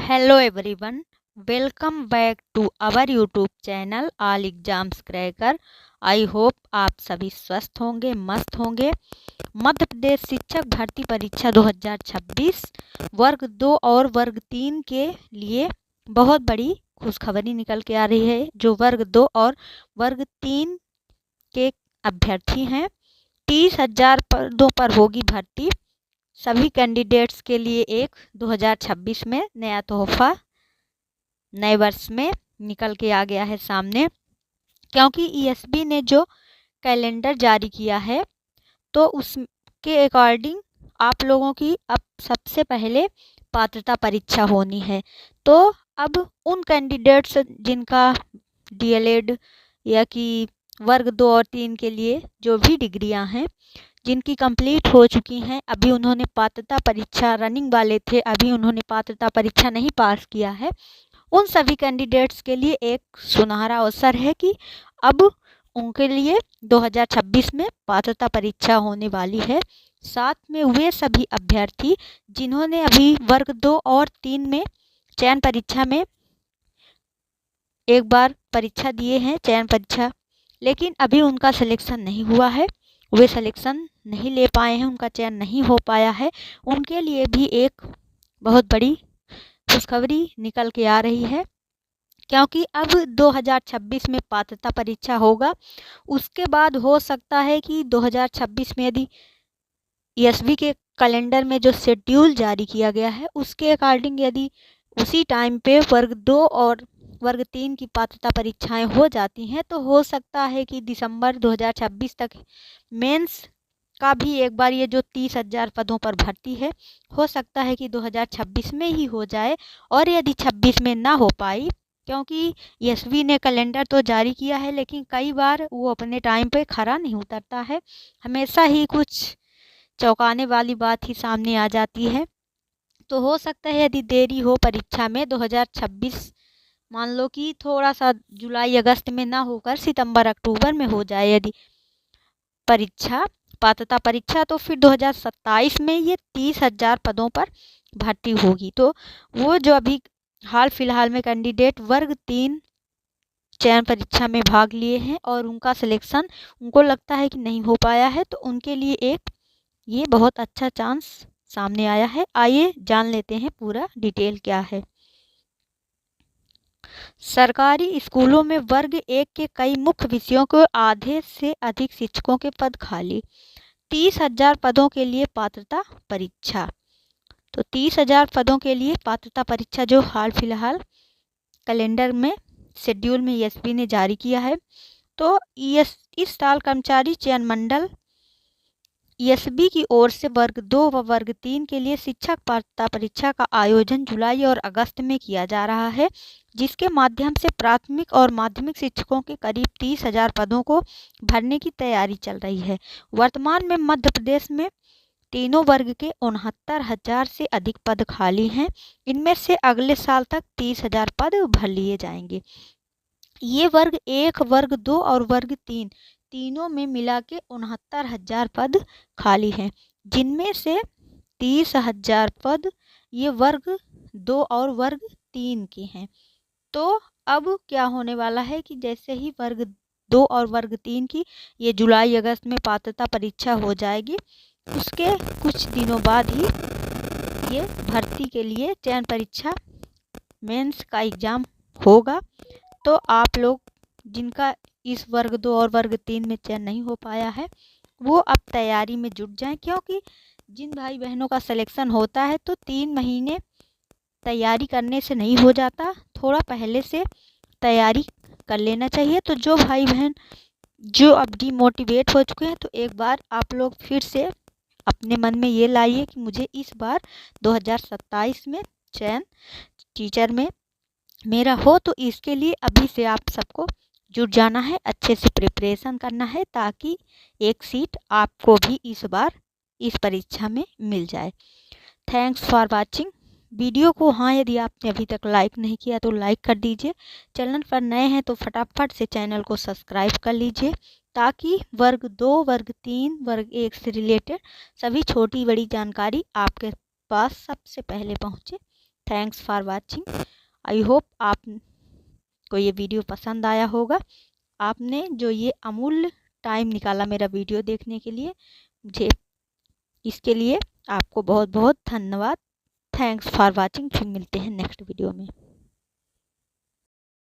Hello everyone, welcome back to our YouTube channel all exams cracker. I hope आप सभी स्वस्थ होंगे, मस्त होंगे। मध्य प्रदेश शिक्षक भर्ती परीक्षा 2026 वर्ग 2 और वर्ग 3 के लिए बहुत बड़ी खुशखबरी निकल के आ रही है। जो वर्ग 2 और वर्ग 3 के अभ्यर्थी हैं, 30,000 पदों पर होगी भर्ती। सभी कैंडिडेट्स के लिए एक 2026 में नया तोहफा नए वर्ष में निकल के आ गया है सामने, क्योंकि ईएसबी ने जो कैलेंडर जारी किया है तो उसके अकॉर्डिंग आप लोगों की अब सबसे पहले पात्रता परीक्षा होनी है। तो अब उन कैंडिडेट्स जिनका डीएलएड या कि वर्ग 2 और 3 के लिए जो भी डिग्रियां हैं, जिनकी कंप्लीट हो चुकी हैं, अभी उन्होंने पात्रता परीक्षा रनिंग वाले थे, अभी उन्होंने पात्रता परीक्षा नहीं पास किया है, उन सभी कैंडिडेट्स के लिए एक सुनहरा अवसर है कि अब उनके लिए 2026 में पात्रता परीक्षा होने वाली है। साथ में वे सभी अभ्यर्थी जिन्होंने अभी वर्ग 2 और 3 में चयन परीक्षा में एक बार परीक्षा दिए हैं, चयन परीक्षा, लेकिन अभी उनका सिलेक्शन नहीं हुआ है, वे सिलेक्शन नहीं ले पाए हैं, उनका चयन नहीं हो पाया है, उनके लिए भी एक बहुत बड़ी खुशखबरी निकल के आ रही है। क्योंकि अब 2026 में पात्रता परीक्षा होगा, उसके बाद हो सकता है कि 2026 में यदि ईएसबी के कैलेंडर में जो शेड्यूल जारी किया गया है उसके अकॉर्डिंग यदि उसी टाइम पे वर्ग 2 और वर्ग 3 की पात्रता परीक्षाएं हो जाती हैं, तो हो सकता है कि दिसंबर 2026 तक मेंस का भी एक बार ये जो 30,000 पदों पर भर्ती है, हो सकता है कि 2026 में ही हो जाए। और यदि 26 में ना हो पाई, क्योंकि ईएसबी ने कैलेंडर तो जारी किया है लेकिन कई बार वो अपने टाइम पे खरा नहीं उतरता है, हमेशा ही कुछ चौंकाने वाली बात ही सामने आ जाती है। तो हो सकता है यदि देरी हो परीक्षा में 2026, मान लो कि थोड़ा सा जुलाई अगस्त में ना होकर सितंबर अक्टूबर में हो जाए यदि परीक्षा, पात्रता परीक्षा, तो फिर 2027 में ये 30,000 पदों पर भर्ती होगी। तो वो जो अभी हाल फिलहाल में कैंडिडेट वर्ग 3 चयन परीक्षा में भाग लिए हैं और उनका सिलेक्शन उनको लगता है कि नहीं हो पाया है, तो उनके लिए एक ये बहुत अच्छा चांस सामने आया है। आइए जान लेते हैं पूरा डिटेल क्या है। सरकारी स्कूलों में वर्ग 1 के कई मुख्य विषयों को आधे से अधिक शिक्षकों के पद खाली, 30,000 पदों के लिए पात्रता परीक्षा। तो 30,000 पदों के लिए पात्रता परीक्षा जो हाल फिलहाल कैलेंडर में शेड्यूल में ईएसबी ने जारी किया है। तो इस साल कर्मचारी चयन मंडल ईएसबी की ओर से वर्ग 2 व वर्ग 3 के लिए शिक्षक पात्रता परीक्षा का आयोजन जुलाई और अगस्त में किया जा रहा है, जिसके माध्यम से प्राथमिक और माध्यमिक शिक्षकों के करीब 30,000 पदों को भरने की तैयारी चल रही है। वर्तमान में मध्य प्रदेश में तीनों वर्ग के 69,000 से अधिक पद खाली हैं। इनमें से अगले साल तक 30,000 पद भर लिए जाएंगे। ये वर्ग 1, वर्ग 2 और वर्ग 3 तीनों में मिला के 69,000 पद खाली हैं, जिनमें से 30,000 पद ये वर्ग 2 और वर्ग 3 के हैं। तो अब क्या होने वाला है कि जैसे ही वर्ग 2 और वर्ग 3 की ये जुलाई अगस्त में पात्रता परीक्षा हो जाएगी, उसके कुछ दिनों बाद ही ये भर्ती के लिए चयन परीक्षा मेंस का एग्ज़ाम होगा। तो आप लोग जिनका इस वर्ग 2 और वर्ग 3 में चयन नहीं हो पाया है, वो अब तैयारी में जुट जाएं, क्योंकि जिन भाई बहनों का सिलेक्शन होता है तो 3 महीने तैयारी करने से नहीं हो जाता, थोड़ा पहले से तैयारी कर लेना चाहिए। तो जो भाई बहन जो अब डिमोटिवेट हो चुके हैं, तो एक बार आप लोग फिर से अपने मन में ये लाइए कि मुझे इस बार 2027 में चयन टीचर में मेरा हो, तो इसके लिए अभी से आप सबको जुट जाना है, अच्छे से प्रिपरेशन करना है, ताकि एक सीट आपको भी इस बार इस परीक्षा में मिल जाए। थैंक्स फॉर वाचिंग वीडियो को। हाँ, यदि आपने अभी तक लाइक नहीं किया तो लाइक कर दीजिए, चैनल पर नए हैं तो फटाफट से चैनल को सब्सक्राइब कर लीजिए, ताकि वर्ग 2, वर्ग 3, वर्ग 1 से रिलेटेड सभी छोटी बड़ी जानकारी आपके पास सबसे पहले पहुँचे। Thanks for watching. I hope आपको ये वीडियो पसंद आया होगा। आपने जो ये अमूल्य टाइम निकाला मेरा वीडियो देखने के लिए, मुझे इसके लिए आपको बहुत बहुत धन्यवाद। Thanks for watching. फिर मिलते हैं नेक्स्ट वीडियो में।